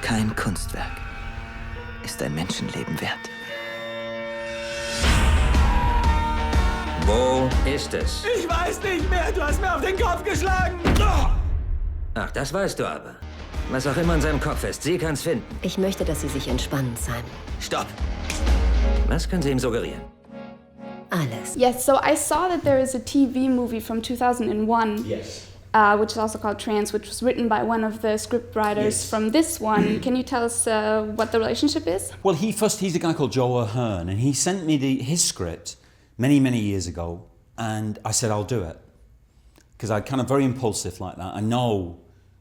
Kein Kunstwerk ist ein Menschenleben wert. Wo ist es? Ich weiß nicht mehr, du hast mir auf den Kopf geschlagen. Ach, das weißt du aber. Was auch immer in seinem Kopf ist, sie kann's finden. Ich möchte, dass Sie sich entspannen, Simon. Stopp! Was können Sie ihm suggerieren? Alles. Yes, so I saw that there is a TV movie from 2001. Yes. Which is also called Trance, which was written by one of the scriptwriters from this one. Can you tell us what the relationship is? Well, he's a guy called Joe Ahern, and he sent me his script many, many years ago, and I said, I'll do it. Because I'm kind of very impulsive like that.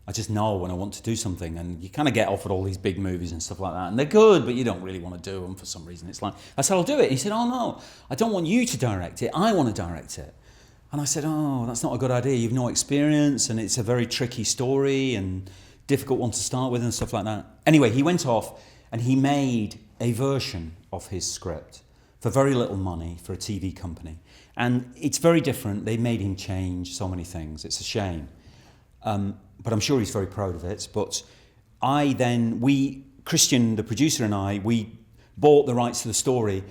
I just know when I want to do something, and you kind of get offered all these big movies and stuff like that, and they're good, but you don't really want to do them for some reason. It's like, I said, I'll do it. He said, oh no, I don't want you to direct it, I want to direct it. And I said, oh, that's not a good idea. You've no experience, and it's a very tricky story and difficult one to start with and stuff like that. Anyway, he went off and he made a version of his script for very little money for a TV company. And it's very different. They made him change so many things. It's a shame. But I'm sure he's very proud of it. But Christian, the producer, and I, we bought the rights to the story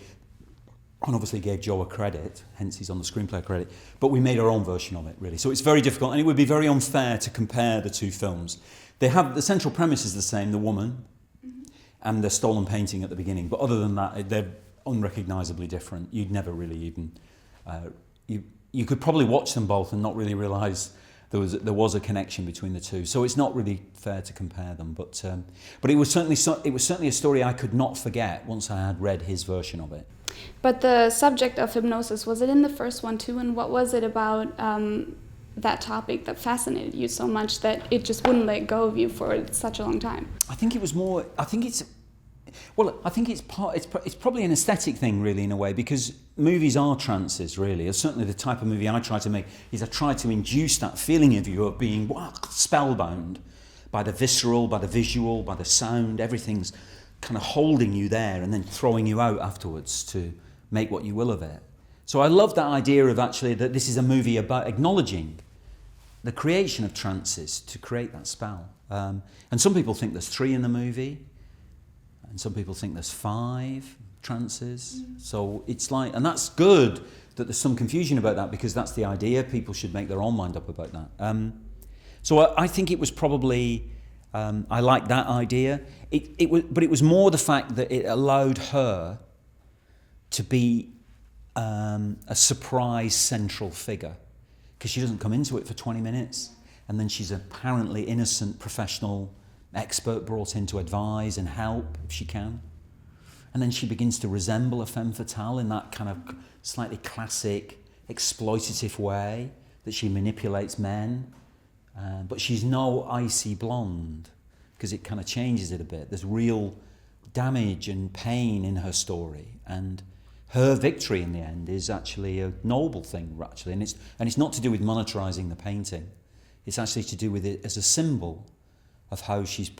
and obviously gave Joe a credit, hence he's on the screenplay credit, but we made our own version of it, really. So it's very difficult, and it would be very unfair to compare the two films. The central premise is the same, the woman, and the stolen painting at the beginning, but other than that, they're unrecognisably different. You'd never really even... you could probably watch them both and not really realise there was a connection between the two. So it's not really fair to compare them, but it was certainly a story I could not forget once I had read his version of it. But the subject of hypnosis, was it in the first one too? And what was it about that topic that fascinated you so much that it just wouldn't let go of you for such a long time? I think it was more. I think it's probably an aesthetic thing, really, in a way, because movies are trances, really. Certainly the type of movie I try to make is I try to induce that feeling of you of being spellbound by the visceral, by the visual, by the sound. Everything's kind of holding you there and then throwing you out afterwards to make what you will of it. So I love that idea of actually that this is a movie about acknowledging the creation of trances to create that spell. And some people think there's 3 in the movie, and some people think there's 5 trances. So it's like, and that's good that there's some confusion about that, because that's the idea. People should make their own mind up about that. So I think it was probably, I like that idea. But it was more the fact that it allowed her to be a surprise central figure, because she doesn't come into it for 20 minutes, and then she's apparently innocent professional expert brought in to advise and help if she can. And then she begins to resemble a femme fatale in that kind of slightly classic, exploitative way that she manipulates men. But she's no icy blonde, because it kind of changes it a bit. There's real damage and pain in her story, and her victory in the end is actually a noble thing, actually. And it's not to do with monetarising the painting. It's actually to do with it as a symbol of how she's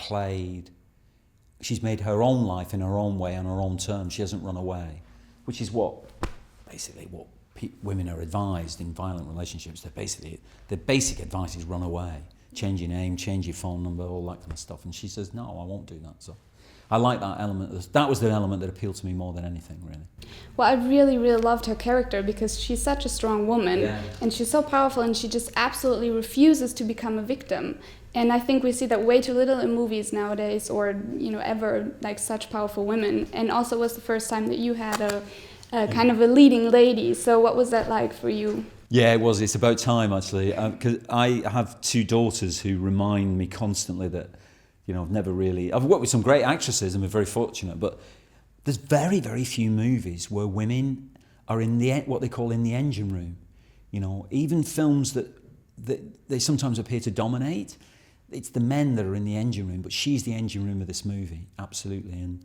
made her own life in her own way, on her own terms. She hasn't run away, which is basically what women are advised in violent relationships. The basic advice is run away, change your name, change your phone number, all that kind of stuff. And she says, no, I won't do that. So I like that element. That was the element that appealed to me more than anything, really. Well, I really, really loved her character, because she's such a strong woman, and she's so powerful, and she just absolutely refuses to become a victim. And I think we see that way too little in movies nowadays, or ever, like, such powerful women. And also, it was the first time that you had a kind of a leading lady. So what was that like for you? Yeah, it was. It's about time, actually, because I have 2 daughters who remind me constantly that, I've worked with some great actresses and we're very fortunate, but there's very, very few movies where women are in what they call in the engine room. Even films that they sometimes appear to dominate, it's the men that are in the engine room, but she's the engine room of this movie, absolutely. And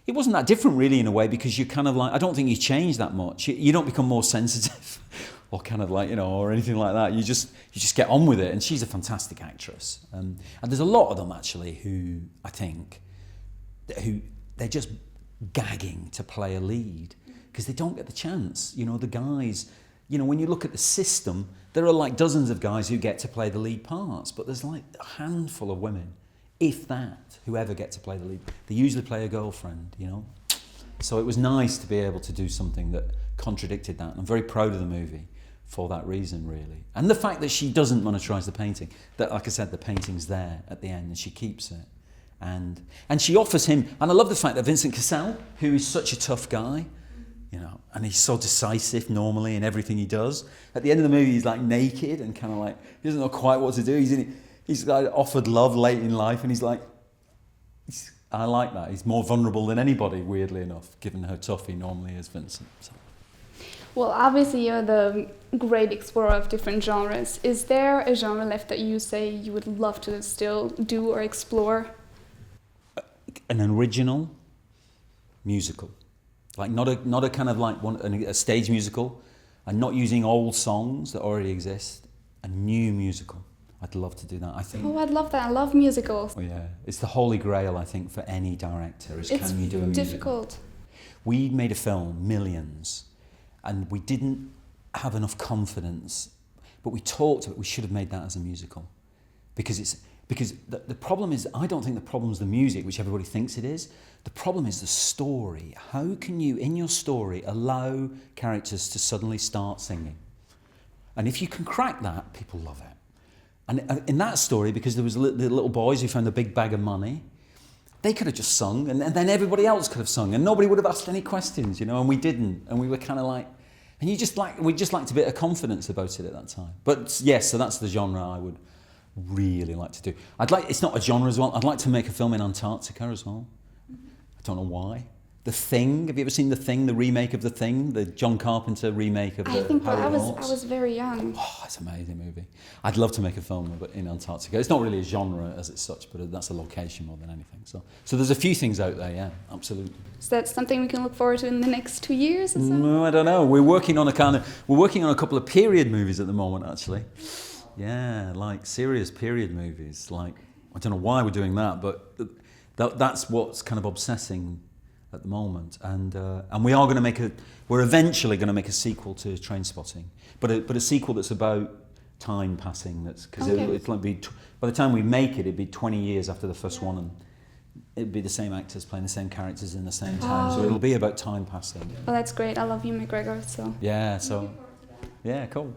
it wasn't that different, really, in a way, because you're kind of like, I don't think you change that much. You don't become more sensitive or kind of like, or anything like that. You just get on with it. And she's a fantastic actress. And there's a lot of them, actually, who I think, they're just gagging to play a lead. because they don't get the chance. You know, the guys, you know, when you look at the system, there are like dozens of guys who get to play the lead parts, but there's like a handful of women, if that, who ever get to play the lead. They usually play a girlfriend, you know. So it was nice to be able to do something that contradicted that. I'm very proud of the movie for that reason, really. And the fact that she doesn't monetize the painting, that, like I said, the painting's there at the end and she keeps it. And she offers him, and I love the fact that Vincent Cassel, who is such a tough guy, you know, and he's so decisive normally in everything he does. At the end of the movie, he's like naked and kind of like, he doesn't know quite what to do. He's like offered love late in life, and he's like, I like that. He's more vulnerable than anybody, weirdly enough, given how tough he normally is, Vincent. So. Well, obviously you're the great explorer of different genres. Is there a genre left that you say you would love to still do or explore? An original musical. Like not a kind of like a stage musical, and not using old songs that already exist. A new musical. I'd love to do that. I think. Oh, I'd love that. I love musicals. Oh yeah, it's the holy grail, I think, for any director. Can you do a musical? It's difficult. We made a film, Millions, and we didn't have enough confidence, but we talked about we should have made that as a musical, because the problem is, I don't think the problem is the music, which everybody thinks it is. The problem is the story. How can you, in your story, allow characters to suddenly start singing? And if you can crack that, people love it. And in that story, because there was the little boys who found the big bag of money, they could have just sung, and then everybody else could have sung, and nobody would have asked any questions, you know, and we didn't. And we were kind of like, and we just liked a bit of confidence about it at that time. But yes, so that's the genre I would really like to do. It's not a genre as well. I'd like to make a film in Antarctica as well. I don't know why. The Thing. Have you ever seen The Thing, the remake of The Thing, the John Carpenter remake of the I was very young. Oh, it's an amazing movie. I'd love to make a film in Antarctica. It's not really a genre as it's such, but that's a location more than anything. So there's a few things out there, yeah, absolutely. Is that something we can look forward to in the next 2 years or something? No, I don't know. We're working on a couple of period movies at the moment, actually. Yeah, like serious period movies. Like, I don't know why we're doing that, but that's what's kind of obsessing at the moment. And we are going to we're eventually going to make a sequel to Trainspotting, but a sequel that's about time passing. Because it's like by the time we make it, it'd be 20 years after the first one, and it'd be the same actors playing the same characters in the same time. So it'll be about time passing. Well, that's great. I love Hugh McGregor, so. Yeah. So. Yeah. Cool.